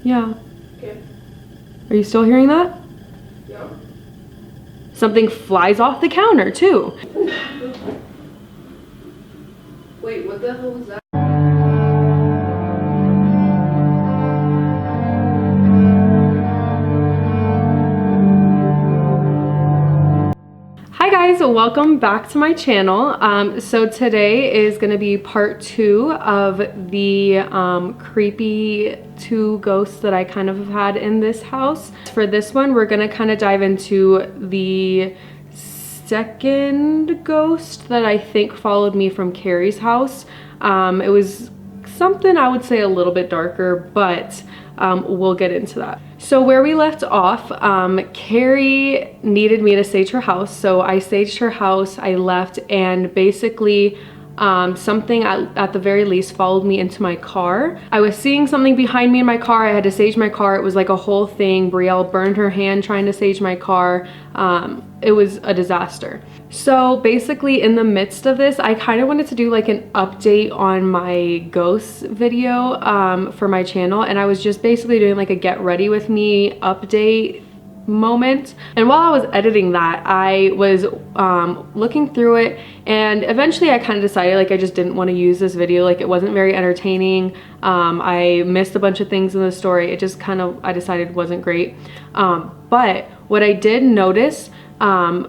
Yeah. Okay. Are you still hearing that? Yeah. Something flies off the counter too. Wait, what the hell was that? Hi guys, welcome back to my channel. So today is going to be part 2 of the creepy 2 ghosts that I kind of have had in this house. For this one, we're going to kind of dive into the second ghost that I think followed me from Carrie's house. It was something I would say a little bit darker, but we'll get into that. So where we left off, Carrie needed me to stage her house. So I staged her house, I left, and basically something at the very least followed me into my car. I was seeing something behind me in my car. I had to stage my car. It was like a whole thing. Brielle burned her hand trying to stage my car. It was a disaster. So basically in the midst of this, I kind of wanted to do like an update on my ghosts video for my channel. And I was just basically doing like a get ready with me update moment. And while I was editing that, I was looking through it, and eventually I kind of decided like I just didn't want to use this video. Like it wasn't very entertaining. I missed a bunch of things in the story. It just kind of, I decided wasn't great. But what I did notice,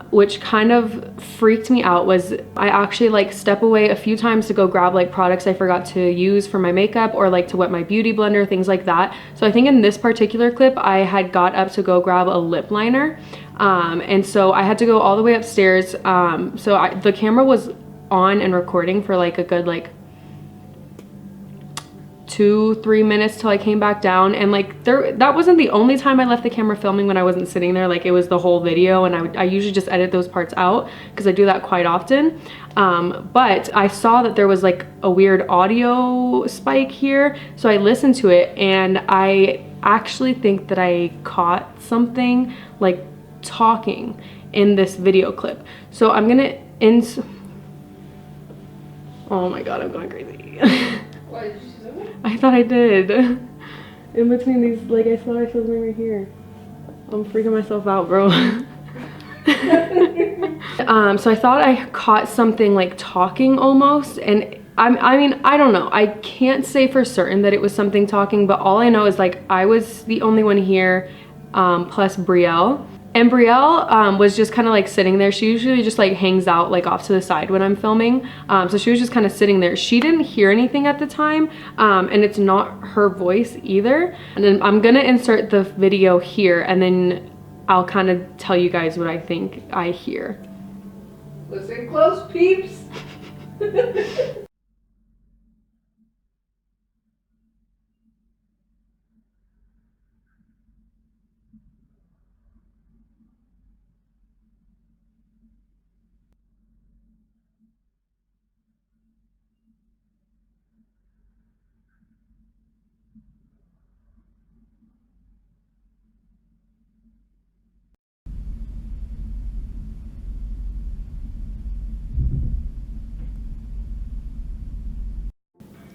which kind of freaked me out, was I actually like step away a few times to go grab like products I forgot to use for my makeup, or like to wet my beauty blender, things like that. So I think in this particular clip I had got up to go grab a lip liner, and so I had to go all the way upstairs. So the camera was on and recording for like a good like 2-3 minutes till I came back down, and like that wasn't the only time I left the camera filming when I wasn't sitting there. Like it was the whole video, and I usually just edit those parts out because I do that quite often. But I saw that there was like a weird audio spike here, so I listened to it, and I actually think that I caught something like talking in this video clip. So I'm gonna oh my god, I'm going crazy. Why did you say that? I thought I did. In between these, like I thought I saw something right here. I'm freaking myself out, bro. So I thought I caught something like talking almost, and I mean, I don't know. I can't say for certain that it was something talking, but all I know is like I was the only one here, plus Brielle. And Brielle was just kind of like sitting there. She usually just like hangs out like off to the side when I'm filming. So she was just kind of sitting there. She didn't hear anything at the time, and it's not her voice either. And then I'm gonna insert the video here, and then I'll kind of tell you guys what I think I hear. Listen close, peeps.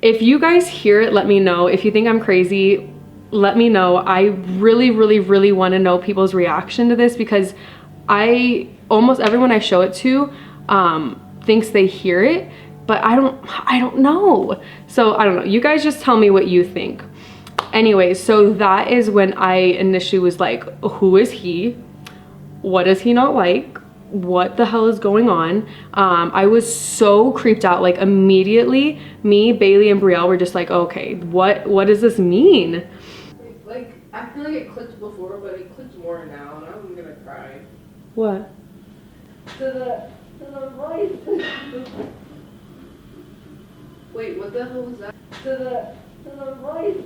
If you guys hear it, let me know. If you think I'm crazy, let me know. I really, really, really want to know people's reaction to this, because almost everyone I show it to thinks they hear it, but I don't know. So I don't know. You guys just tell me what you think. Anyways, so that is when I initially was like, who is he? What does he not like? What the hell is going on? I was so creeped out. Like immediately, me, Bailey, and Brielle were just like, okay, what does this mean? Like, I feel like it clicked before, but it clicked more now, and I'm gonna cry. What? To the voice. Wait, what the hell was that? To the voice.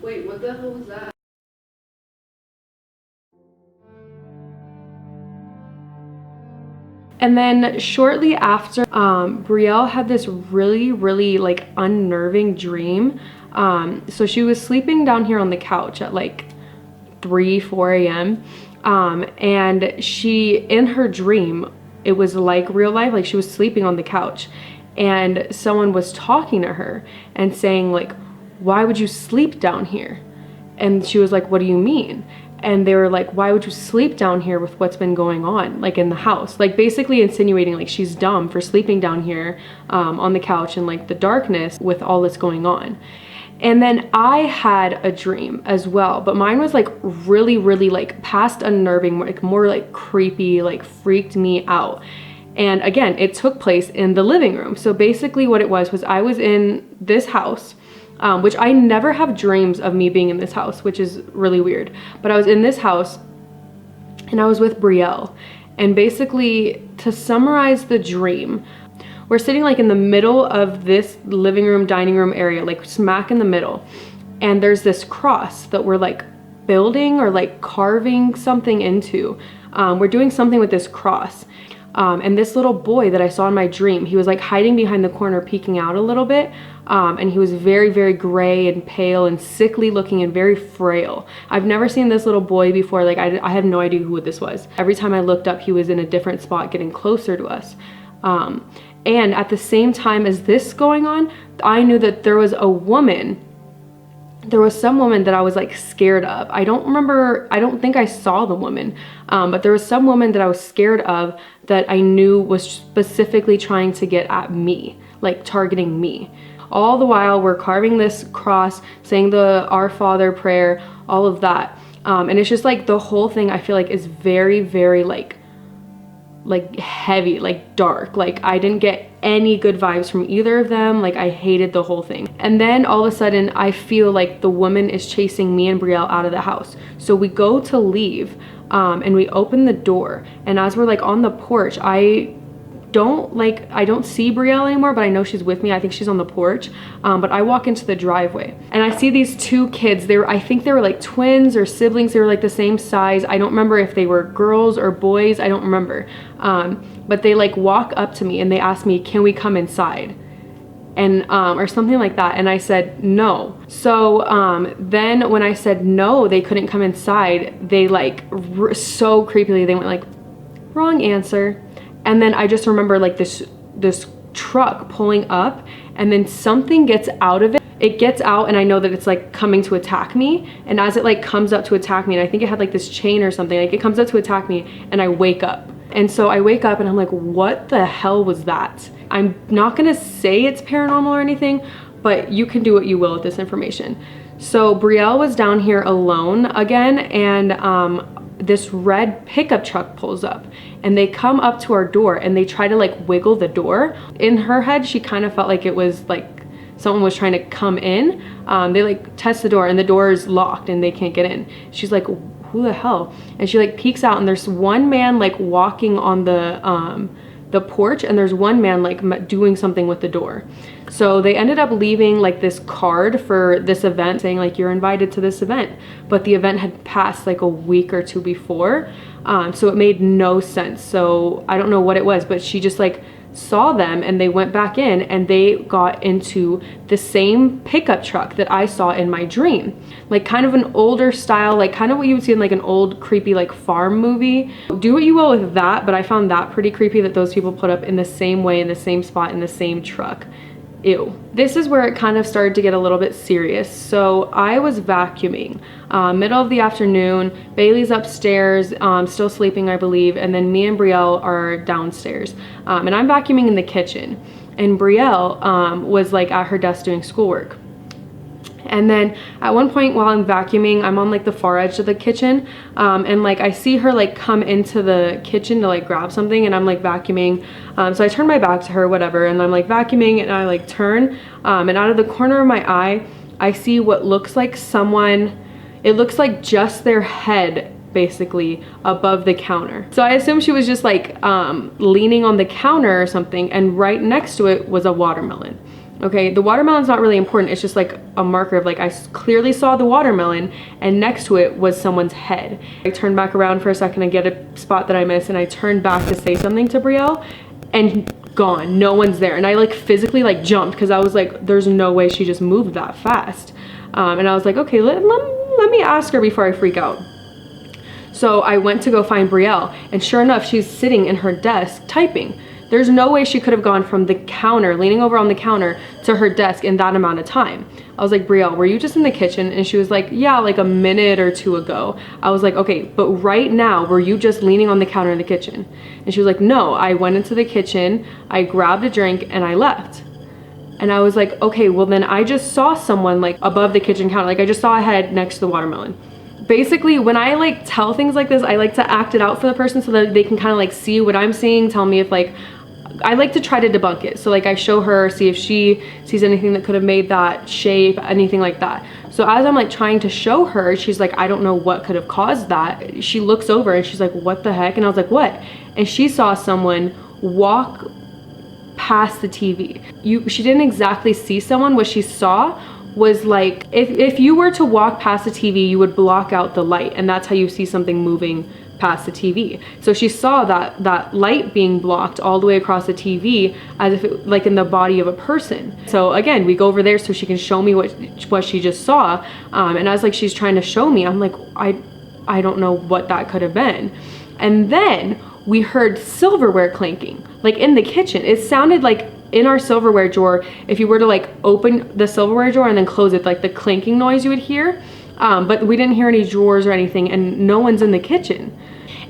Wait, what the hell was that? And then shortly after, Brielle had this really, really like unnerving dream. So she was sleeping down here on the couch at like 3-4 a.m. And she, in her dream, it was like real life, like she was sleeping on the couch, and someone was talking to her and saying like, why would you sleep down here? And she was like, what do you mean? And they were like, why would you sleep down here with what's been going on, like in the house? Like basically insinuating like she's dumb for sleeping down here on the couch in like the darkness with all that's going on. And then I had a dream as well, but mine was like really, really like past unnerving, like more like creepy, like freaked me out. And again, it took place in the living room. So basically what it was I was in this house, which I never have dreams of me being in this house, which is really weird. But I was in this house and I was with Brielle. And basically, to summarize the dream, we're sitting like in the middle of this living room, dining room area, like smack in the middle. And there's this cross that we're like building or like carving something into. We're doing something with this cross. And this little boy that I saw in my dream, he was like hiding behind the corner, peeking out a little bit. And he was very, very gray and pale and sickly looking and very frail. I've never seen this little boy before. Like I have no idea who this was. Every time I looked up, he was in a different spot getting closer to us. And at the same time as this going on, I knew that there was a woman. There was some woman that I was like scared of. I don't remember, I don't think I saw the woman, but there was some woman that I was scared of that I knew was specifically trying to get at me, like targeting me. All the while we're carving this cross, saying the Our Father prayer, all of that. And it's just like the whole thing I feel like is very, very like heavy, like dark. Like I didn't get any good vibes from either of them. Like I hated the whole thing. And then all of a sudden I feel like the woman is chasing me and Brielle out of the house. So we go to leave and we open the door. And as we're like on the porch, I don't see Brielle anymore, but I know she's with me. I think she's on the porch. But I walk into the driveway and I see these two kids. I think they were like twins or siblings. They were like the same size. I don't remember if they were girls or boys. I don't remember. But they like walk up to me and they ask me, can we come inside? And or something like that. And I said no. So then when I said no, they couldn't come inside, they like so creepily, they went like, wrong answer. And then I just remember like this truck pulling up, and then something gets out of it. It gets out and I know that it's like coming to attack me. And as it like comes up to attack me, and I think it had like this chain or something, like it comes up to attack me and I wake up. And so I wake up and I'm like, what the hell was that? I'm not gonna say it's paranormal or anything, but you can do what you will with this information. So Brielle was down here alone again, and this red pickup truck pulls up and they come up to our door and they try to like wiggle the door. In her head, she kind of felt like it was like someone was trying to come in. They like test the door and the door is locked and they can't get in. She's like, who the hell? And she like peeks out and there's one man like walking on the porch, and there's one man like doing something with the door. So they ended up leaving like this card for this event saying like, you're invited to this event, but the event had passed like a week or two before. So it made no sense. So I don't know what it was, but she just like saw them and they went back in and they got into the same pickup truck that I saw in my dream. Like kind of an older style, like kind of what you would see in like an old creepy like farm movie. Do what you will with that, but I found that pretty creepy that those people put up in the same way, in the same spot, in the same truck. Ew. This is where it kind of started to get a little bit serious. So I was vacuuming, middle of the afternoon. Bailey's upstairs, still sleeping, I believe. And then me and Brielle are downstairs. And I'm vacuuming in the kitchen. And Brielle was like at her desk doing schoolwork. And then at one point while I'm vacuuming, I'm on like the far edge of the kitchen, and like I see her like come into the kitchen to like grab something, and I'm like vacuuming. So I turn my back to her, whatever, and I'm like vacuuming, and I like turn, and out of the corner of my eye, I see what looks like someone. It looks like just their head basically above the counter. So I assume she was just like leaning on the counter or something, and right next to it was a watermelon. Okay, the watermelon's not really important. It's just like a marker of like, I clearly saw the watermelon and next to it was someone's head. I turned back around for a second and get a spot that I missed, and I turned back to say something to Brielle, and gone, no one's there. And I like physically like jumped because I was like, there's no way she just moved that fast. And I was like, okay, let me ask her before I freak out. So I went to go find Brielle, and sure enough, she's sitting in her desk typing. there's no way she could have gone from the counter, leaning over on the counter, to her desk in that amount of time. I was like, Brielle, were you just in the kitchen? And she was like, yeah, like a minute or two ago. I was like, okay, but right now, were you just leaning on the counter in the kitchen? And she was like, no, I went into the kitchen, I grabbed a drink, and I left. And I was like, okay, well then I just saw someone like above the kitchen counter. Like I just saw a head next to the watermelon. Basically, when I like tell things like this, I like to act it out for the person so that they can kind of like see what I'm seeing, tell me if like, I like to try to debunk it. So like I show her, see if she sees anything that could have made that shape, anything like that. So as I'm like trying to show her, she's like, I don't know what could have caused that. She looks over and she's like, what the heck? And I was like, what? And she saw someone walk past the TV. She didn't exactly see someone. What she saw was like, if you were to walk past the TV, you would block out the light, and that's how you see something moving past the TV. So she saw that light being blocked all the way across the TV, as if it like in the body of a person. So again, we go over there so she can show me what she just saw, and as like she's trying to show me, I'm like, I don't know what that could have been. And then we heard silverware clanking, like in the kitchen. It sounded like in our silverware drawer, if you were to like open the silverware drawer and then close it, like the clanking noise you would hear. But we didn't hear any drawers or anything, and no one's in the kitchen.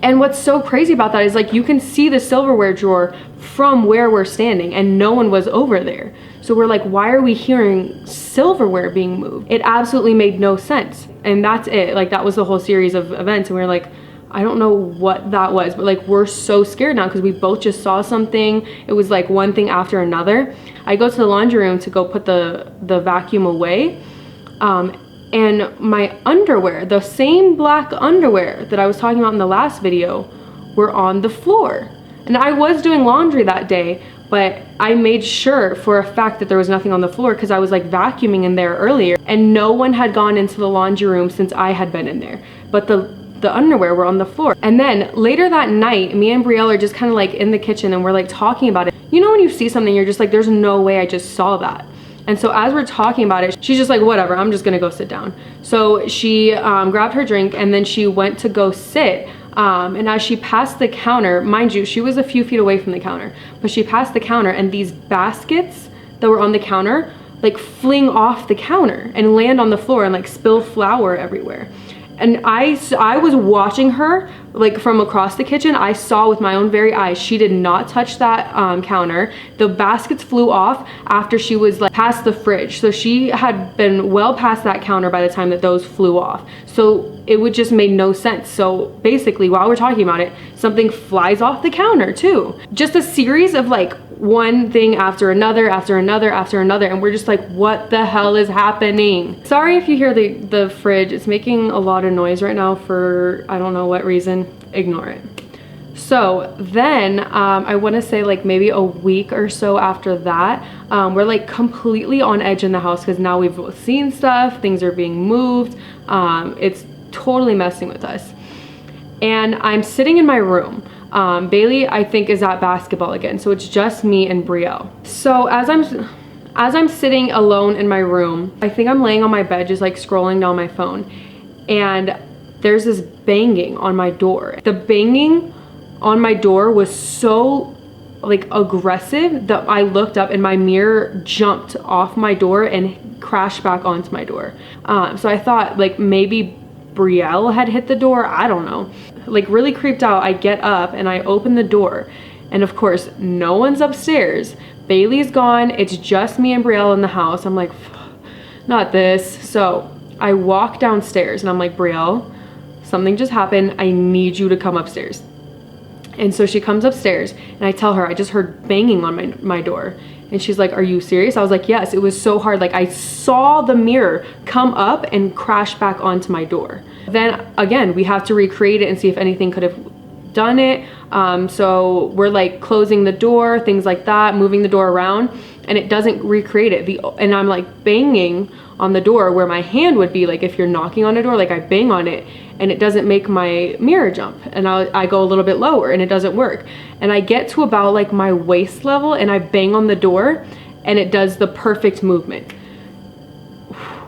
And what's so crazy about that is like you can see the silverware drawer from where we're standing, and no one was over there. So we're like, why are we hearing silverware being moved? It absolutely made no sense. And that's it. Like that was the whole series of events, and we were like, I don't know what that was, but like we're so scared now because we both just saw something. It was like one thing after another. I go to the laundry room to go put the vacuum away, and my underwear, the same black underwear that I was talking about in the last video, were on the floor. And I was doing laundry that day, but I made sure for a fact that there was nothing on the floor because I was like vacuuming in there earlier, and no one had gone into the laundry room since I had been in there. But the underwear were on the floor. And then later that night, me and Brielle are just kind of like in the kitchen, and we're like talking about it. You know when you see something, you're just like, there's no way I just saw that. And so as we're talking about it, she's just like, whatever, I'm just gonna go sit down. So she grabbed her drink, and then she went to go sit. And as she passed the counter, mind you, she was a few feet away from the counter, but she passed the counter, and these baskets that were on the counter like fling off the counter and land on the floor and like spill flour everywhere. And I was watching her like from across the kitchen. I saw with my own very eyes, she did not touch that counter. The baskets flew off after she was like past the fridge. So she had been well past that counter by the time that those flew off. So it would just made no sense. So basically, while we're talking about it, something flies off the counter too. Just a series of like one thing after another, after another, after another, and we're just like, what the hell is happening? Sorry if you hear the fridge. It's making a lot of noise right now for I don't know what reason. Ignore it. So then I want to say like maybe a week or so after that, we're like completely on edge in the house because now we've both seen stuff, things are being moved, it's totally messing with us. And I'm sitting in my room. Bailey, I think, is at basketball again, so it's just me and Brielle. So as I'm sitting alone in my room, I think I'm laying on my bed just like scrolling down my phone, and there's this banging on my door. The banging on my door was so like aggressive that I looked up and my mirror jumped off my door and crashed back onto my door. So I thought like maybe Brielle had hit the door, I don't know. Like really creeped out, I get up and I open the door, and of course no one's upstairs. Bailey's gone, it's just me and Brielle in the house. I'm like, not this. So I walk downstairs and I'm like, Brielle, something just happened, I need you to come upstairs. And so she comes upstairs and I tell her I just heard banging on my door. And she's like, are you serious? I was like, yes, it was so hard. Like I saw the mirror come up and crash back onto my door. Then again, we have to recreate it and see if anything could have done it. So we're like closing the door, things like that, moving the door around, and it doesn't recreate it. And I'm like banging on the door where my hand would be, like if you're knocking on a door, like I bang on it and it doesn't make my mirror jump, and I go a little bit lower and it doesn't work. And I get to about like my waist level and I bang on the door and it does the perfect movement.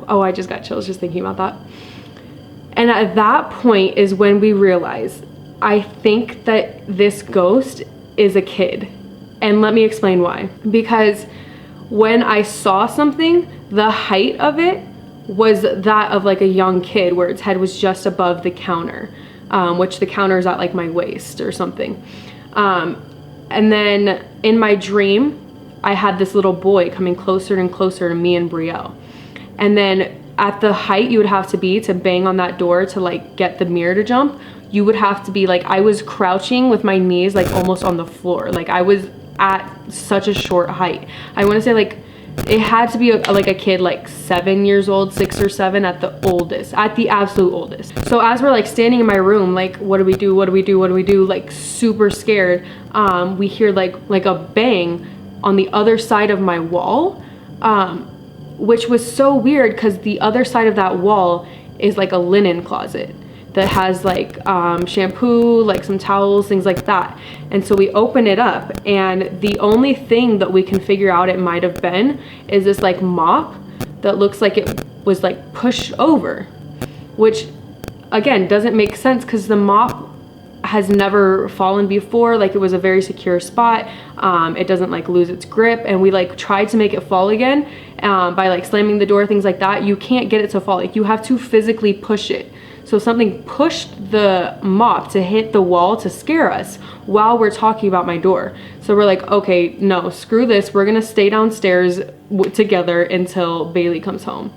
Oh, I just got chills just thinking about that. And at that point is when we realize, I think that this ghost is a kid. And let me explain why. Because when I saw something, the height of it was that of like a young kid, where its head was just above the counter, which the counter is at like my waist or something. And then in my dream, I had this little boy coming closer and closer to me and Brielle. And then at the height you would have to be to bang on that door to like get the mirror to jump, you would have to be like, I was crouching with my knees like almost on the floor. Like I was at such a short height. I want to say like it had to be like a kid like 7 years old, 6 or 7 at the oldest, at the absolute oldest. So as we're like standing in my room, like what do we do, what do we do, what do we do, like super scared, we hear like a bang on the other side of my wall, which was so weird because the other side of that wall is like a linen closet that has like shampoo, like some towels, things like that. And so we open it up, and the only thing that we can figure out it might have been is this like mop that looks like it was like pushed over, which again doesn't make sense because the mop has never fallen before. Like it was a very secure spot. It doesn't like lose its grip, and we like tried to make it fall again by like slamming the door, things like that. You can't get it to fall. Like you have to physically push it. So something pushed the mop to hit the wall to scare us while we're talking about my door. So we're like, okay, no, screw this. We're gonna stay downstairs together until Bailey comes home.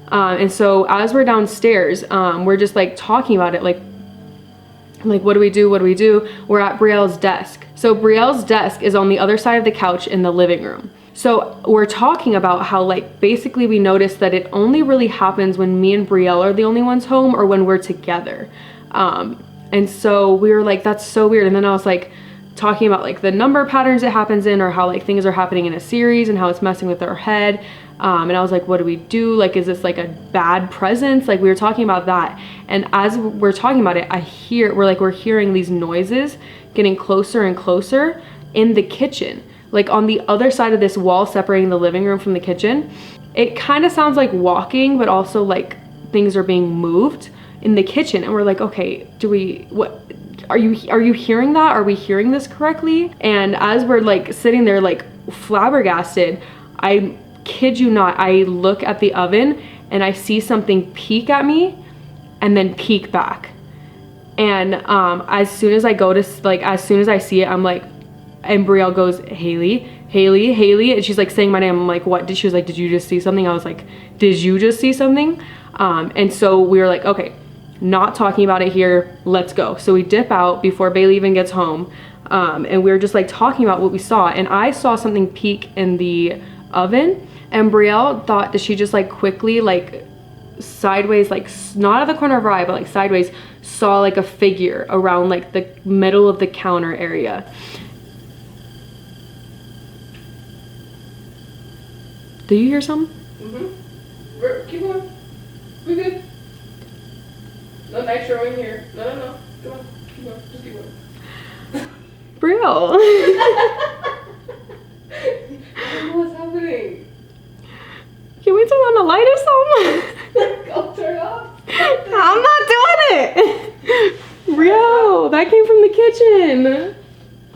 And so as we're downstairs, we're just like talking about it, like what do we do, what do we do? We're at Brielle's desk. So Brielle's desk is on the other side of the couch in the living room. So we're talking about how like basically we noticed that it only really happens when me and Brielle are the only ones home or when we're together. And so we were like, that's so weird. And then I was like talking about like the number patterns it happens in, or how like things are happening in a series and how it's messing with our head. And I was like, what do we do? Like, is this like a bad presence? Like we were talking about that. And as we're talking about it, we're hearing these noises getting closer and closer in the kitchen. Like on the other side of this wall separating the living room from the kitchen. It kind of sounds like walking, but also like things are being moved in the kitchen. And we're like, okay, what are you hearing that? Are we hearing this correctly? And as we're like sitting there like flabbergasted, I kid you not, I look at the oven and I see something peek at me and then peek back. And as soon as I see it, I'm like, and Brielle goes, Haley, Haley, Haley. And she's like saying my name. I'm like, what? She was like, did you just see something? I was like, did you just see something? And so we were like, okay, not talking about it here. Let's go. So we dip out before Bailey even gets home. And we were just like talking about what we saw. And I saw something peek in the oven. And Brielle thought that she just like quickly like sideways, like not out of the corner of her eye, but like sideways, saw like a figure around like the middle of the counter area. Do you hear something? Mm-hmm. Keep going. We're good. No nitro in here. No. Come on. Keep going. Just keep going. Brielle. I don't know what's happening. Can we turn on the light or something? Go turn it off. I'm not doing it. Brielle, that came from the kitchen.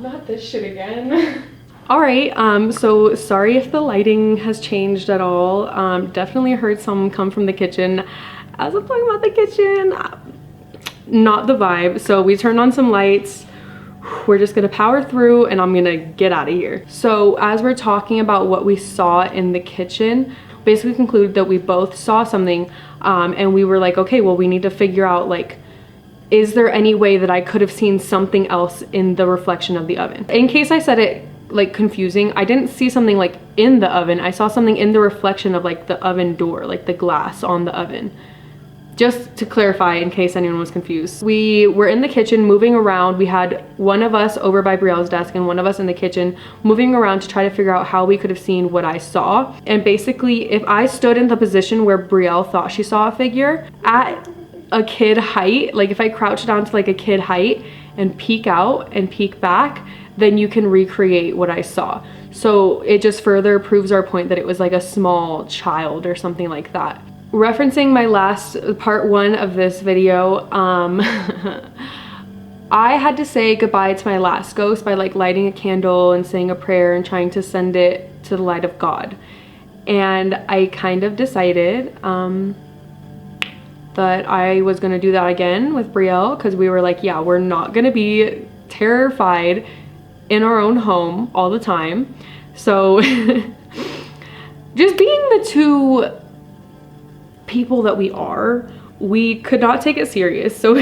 Not this shit again. All right, so sorry if the lighting has changed at all. Definitely heard some come from the kitchen. As I'm talking about the kitchen, not the vibe. So we turned on some lights. We're just gonna power through and I'm gonna get out of here. So as we're talking about what we saw in the kitchen, basically concluded that we both saw something, and we were like, okay, well, we need to figure out like, is there any way that I could have seen something else in the reflection of the oven? In case I said it like confusing, I didn't see something like in the oven. I saw something in the reflection of like the oven door, like the glass on the oven. Just to clarify in case anyone was confused. We were in the kitchen moving around. We had one of us over by Brielle's desk and one of us in the kitchen moving around to try to figure out how we could have seen what I saw. And basically, if I stood in the position where Brielle thought she saw a figure at a kid height, like if I crouched down to like a kid height and peek out and peek back, then you can recreate what I saw. So it just further proves our point that it was like a small child or something like that. Referencing my last part 1 of this video, I had to say goodbye to my last ghost by like lighting a candle and saying a prayer and trying to send it to the light of God. And I kind of decided that I was gonna do that again with Brielle, because we were like, yeah, we're not gonna be terrified in our own home all the time. So just being the two people that we are, we could not take it serious. So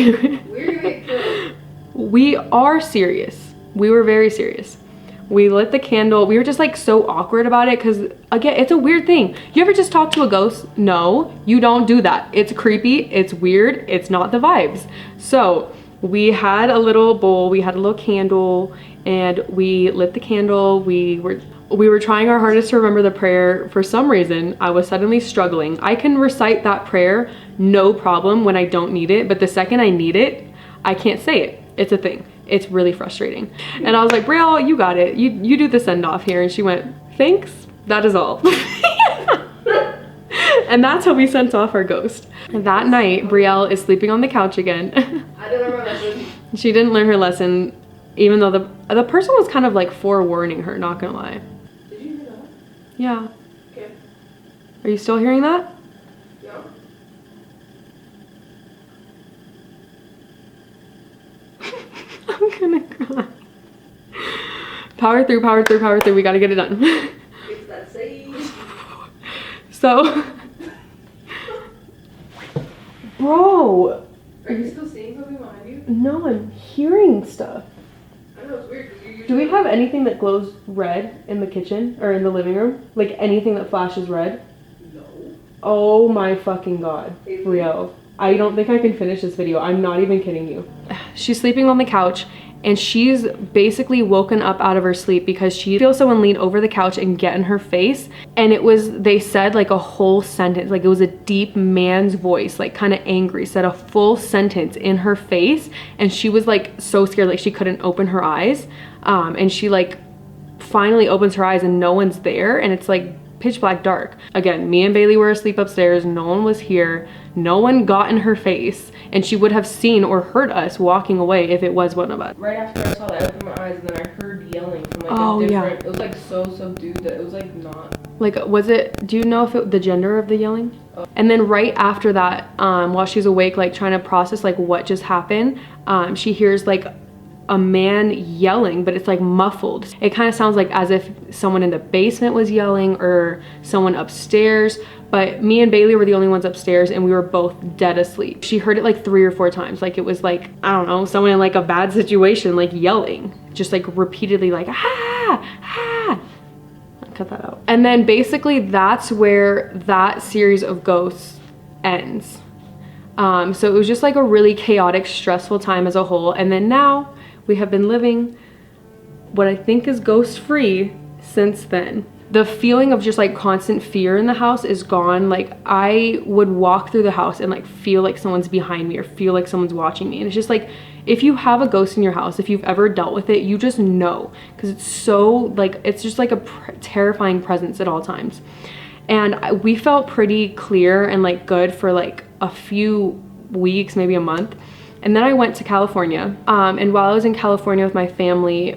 we are serious. We were very serious. We lit the candle. We were just like so awkward about it because, again, it's a weird thing. You ever just talk to a ghost? No, you don't do that. It's creepy, it's weird, it's not the vibes. So we had a little bowl, we had a little candle, and we lit the candle. We were trying our hardest to remember the prayer. For some reason, I was suddenly struggling. I can recite that prayer no problem when I don't need it, but the second I need it, I can't say it. It's a thing. It's really frustrating. And I was like, Brielle, you got it. You do the send off here. And she went, thanks, that is all. And that's how we sent off our ghost. And that night, Brielle is sleeping on the couch again. I didn't learn my lesson. She didn't learn her lesson, even though the person was kind of like forewarning her, not gonna lie. Did you hear that? Yeah. Okay. Are you still hearing that? Yeah. I'm gonna cry. Power through, power through, power through. We gotta get it done. It's that sage. So, bro. Are you still seeing something behind you? No, I'm hearing stuff. I know it's weird because you usually. Do we have anything that glows red in the kitchen or in the living room? Like anything that flashes red? No. Oh my fucking god, Brielle. I don't think I can finish this video. I'm not even kidding you. She's sleeping on the couch and she's basically woken up out of her sleep because she feels someone lean over the couch and get in her face. And it was, they said like a whole sentence, like it was a deep man's voice, like kind of angry, said a full sentence in her face. And she was like so scared, like she couldn't open her eyes. And she like finally opens her eyes and no one's there. And it's like pitch black dark. Again, me and Bailey were asleep upstairs. No one was here. No one got in her face. And she would have seen or heard us walking away if it was one of us. Right after I saw that, I opened my eyes and then I heard yelling from like Oh, a different. yeah. It was like so subdued that it was like not. Like, was it, do you know if it, the gender of the yelling? Oh. And then right after that, while she's awake, like trying to process like what just happened, she hears like a man yelling, but it's like muffled. It kind of sounds like as if someone in the basement was yelling or someone upstairs, but me and Bailey were the only ones upstairs and we were both dead asleep. She heard it like 3 or 4 times. Like it was like, I don't know, someone in like a bad situation, like yelling, just like repeatedly like, ah, ah. I'll cut that out. And then basically that's where that series of ghosts ends. So it was just like a really chaotic, stressful time as a whole. And then now we have been living what I think is ghost-free since then. The feeling of just like constant fear in the house is gone. Like I would walk through the house and like feel like someone's behind me or feel like someone's watching me. And it's just like, if you have a ghost in your house, if you've ever dealt with it, you just know, because it's so like, it's just like a terrifying presence at all times. And we felt pretty clear and like good for like a few weeks, maybe a month. And then I went to California. And while I was in California with my family,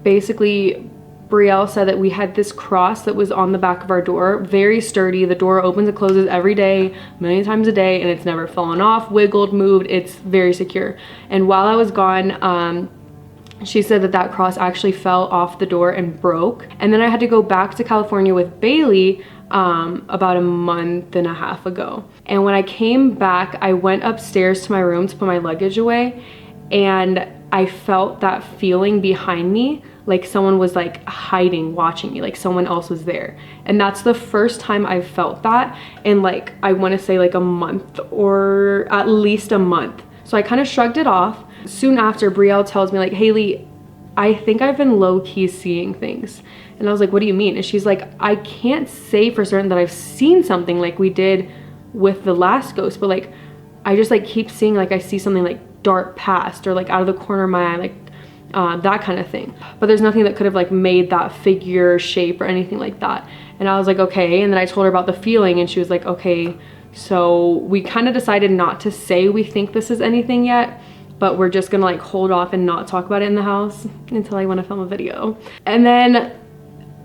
basically Brielle said that we had this cross that was on the back of our door, very sturdy. The door opens and closes every day, a million times a day, and it's never fallen off, wiggled, moved. It's very secure. And while I was gone, she said that that cross actually fell off the door and broke. And then I had to go back to California with Bailey about a month and a half ago. And when I came back, I went upstairs to my room to put my luggage away, and I felt that feeling behind me, like someone was like hiding, watching me, like someone else was there. And that's the first time I've felt that in like, I want to say like a month or at least a month. So I kind of shrugged it off. Soon after, Brielle tells me like, Haley, I think I've been low-key seeing things. And I was like, what do you mean? And she's like, I can't say for certain that I've seen something like we did with the last ghost, but like, I just like keep seeing, like I see something like dart past or like out of the corner of my eye, like that kind of thing. But there's nothing that could have like made that figure shape or anything like that. And I was like, okay. And then I told her about the feeling and she was like, okay. So we kind of decided not to say we think this is anything yet. but we're just gonna like hold off and not talk about it in the house until I want to film a video. And then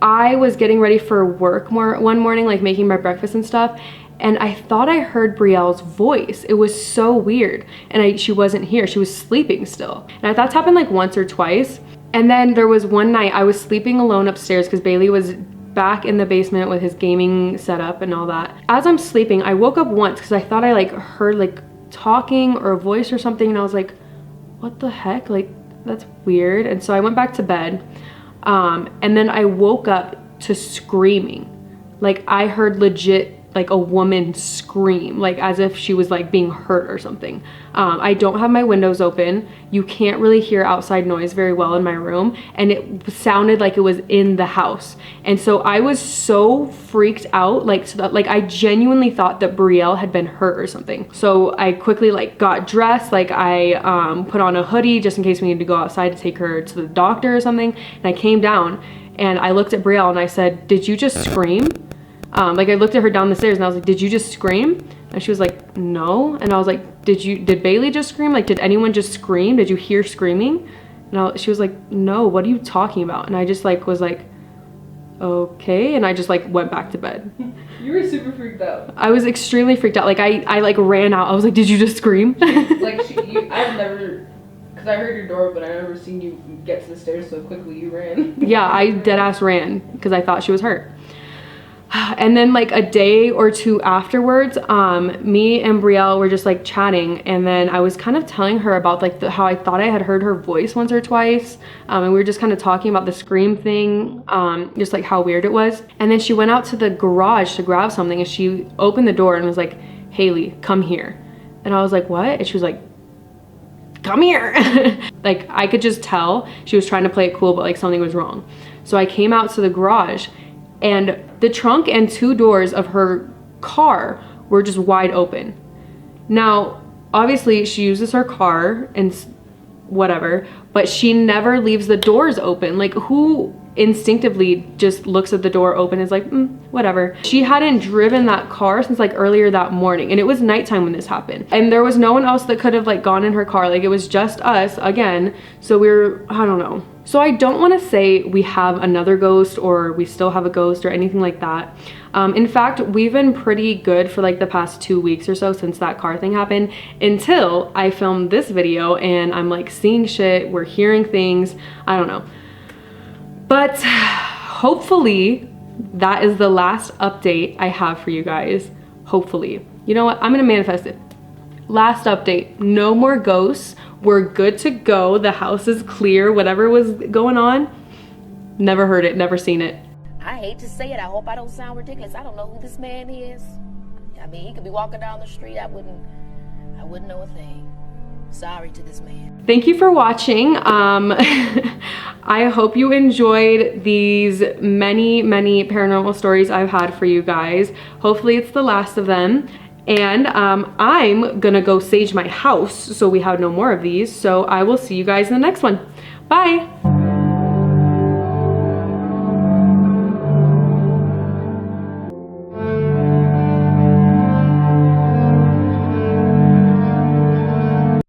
I was getting ready for work one morning, like making my breakfast and stuff, and I thought I heard Brielle's voice. It was so weird. And she wasn't here, she was sleeping still. And I thought it's happened like once or twice. And then there was one night I was sleeping alone upstairs because Bailey was back in the basement with his gaming setup and all that. As I'm sleeping, I woke up once because I thought I like heard like talking or a voice or something, and I was like, what the heck? Like, that's weird. And so I went back to bed. And then I woke up to screaming. Like I heard legit like a woman scream, like as if she was like being hurt or something. I don't have my windows open. You can't really hear outside noise very well in my room, and it sounded like it was in the house. And so I was so freaked out, like so that, like I genuinely thought that Brielle had been hurt or something. So I quickly like got dressed, like I put on a hoodie just in case we needed to go outside to take her to the doctor or something. And I came down and I looked at Brielle and I said, "Did you just scream?" Like I looked at her down the stairs and I was like, "Did you just scream?" And she was like, "No." And I was like, did Bailey just scream? Like, did anyone just scream? Did you hear screaming? And she was like, "No, what are you talking about?" And I just like was like, okay. And I just like went back to bed. You were super freaked out. I was extremely freaked out. Like I like ran out. I was like, "Did you just scream?" Like I've never, because I heard your door, but I've never seen you get to the stairs so quickly. You ran. Yeah, I dead ass ran because I thought she was hurt. And then like a day or two afterwards, me and Brielle were just like chatting, and then I was kind of telling her about like how I thought I had heard her voice once or twice, and we were just kind of talking about the scream thing, just like how weird it was. And then she went out to the garage to grab something, and she opened the door and was like, "Haley, come here." And I was like, "What?" And she was like, "Come here." Like I could just tell she was trying to play it cool, but like something was wrong. So I came out to the garage, and the trunk and two doors of her car were just wide open. Now, obviously she uses her car and whatever, but she never leaves the doors open. Like who instinctively just looks at the door open and is like, whatever. She hadn't driven that car since like earlier that morning, and it was nighttime when this happened. And there was no one else that could have like gone in her car. Like it was just us again. So I don't know. So I don't want to say we have another ghost or we still have a ghost or anything like that. In fact, we've been pretty good for like the past 2 weeks or so since that car thing happened, until I filmed this video and I'm like seeing shit, we're hearing things, I don't know. But hopefully that is the last update I have for you guys. Hopefully. You know what? I'm gonna manifest it. Last update, no more ghosts. We're good to go. The house is clear. Whatever was going on, never heard it, never seen it. I hate to say it. I hope I don't sound ridiculous. I don't know who this man is. I mean, he could be walking down the street. I wouldn't know a thing. Sorry to this man. Thank you for watching. I hope you enjoyed these many paranormal stories I've had for you guys. Hopefully it's the last of them. And I'm gonna go sage my house so we have no more of these. So I will see you guys in the next one. Bye.